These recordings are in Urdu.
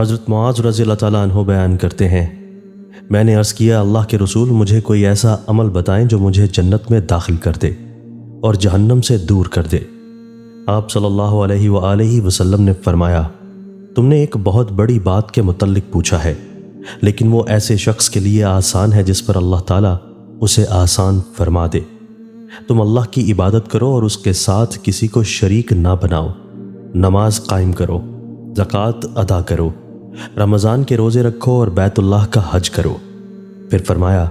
حضرت معاذ رضی اللہ تعالیٰ عنہ بیان کرتے ہیں، میں نے عرض کیا اللہ کے رسول مجھے کوئی ایسا عمل بتائیں جو مجھے جنت میں داخل کر دے اور جہنم سے دور کر دے۔ آپ صلی اللہ علیہ وآلہ وسلم نے فرمایا، تم نے ایک بہت بڑی بات کے متعلق پوچھا ہے، لیکن وہ ایسے شخص کے لیے آسان ہے جس پر اللہ تعالیٰ اسے آسان فرما دے۔ تم اللہ کی عبادت کرو اور اس کے ساتھ کسی کو شریک نہ بناؤ، نماز قائم کرو، زکوٰۃ ادا کرو، رمضان کے روزے رکھو اور بیت اللہ کا حج کرو۔ پھر فرمایا،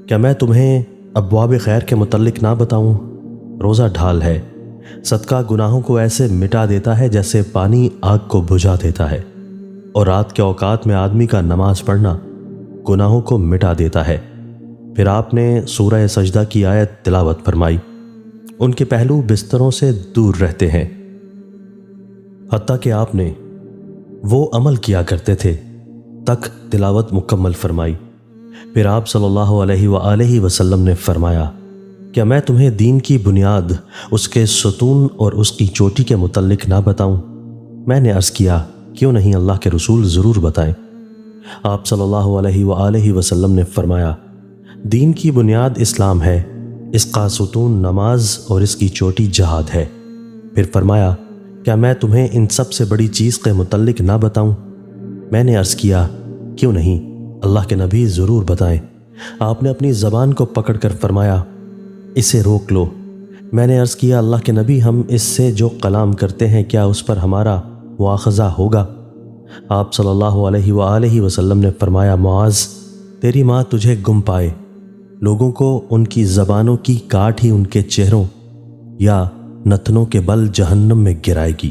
کیا میں تمہیں ابواب خیر کے متعلق نہ بتاؤں؟ روزہ ڈھال ہے، صدقہ گناہوں کو ایسے مٹا دیتا ہے جیسے پانی آگ کو بجھا دیتا ہے، اور رات کے اوقات میں آدمی کا نماز پڑھنا گناہوں کو مٹا دیتا ہے۔ پھر آپ نے سورہ سجدہ کی آیت تلاوت فرمائی، ان کے پہلو بستروں سے دور رہتے ہیں، حتیٰ کہ آپ نے وہ عمل کیا کرتے تھے تک تلاوت مکمل فرمائی۔ پھر آپ صلی اللہ علیہ وآلہ وسلم نے فرمایا، کیا میں تمہیں دین کی بنیاد، اس کے ستون اور اس کی چوٹی کے متعلق نہ بتاؤں؟ میں نے عرض کیا، کیوں نہیں اللہ کے رسول، ضرور بتائیں۔ آپ صلی اللہ علیہ وآلہ وسلم نے فرمایا، دین کی بنیاد اسلام ہے، اس کا ستون نماز اور اس کی چوٹی جہاد ہے۔ پھر فرمایا، کیا میں تمہیں ان سب سے بڑی چیز کے متعلق نہ بتاؤں؟ میں نے عرض کیا، کیوں نہیں اللہ کے نبی، ضرور بتائیں۔ آپ نے اپنی زبان کو پکڑ کر فرمایا، اسے روک لو۔ میں نے عرض کیا، اللہ کے نبی، ہم اس سے جو کلام کرتے ہیں کیا اس پر ہمارا مواخذہ ہوگا؟ آپ صلی اللہ علیہ وآلہ وسلم نے فرمایا، معاذ، تیری ماں تجھے گم پائے، لوگوں کو ان کی زبانوں کی کاٹ ہی ان کے چہروں یا نتنوں کے بل جہنم میں گرائے گی۔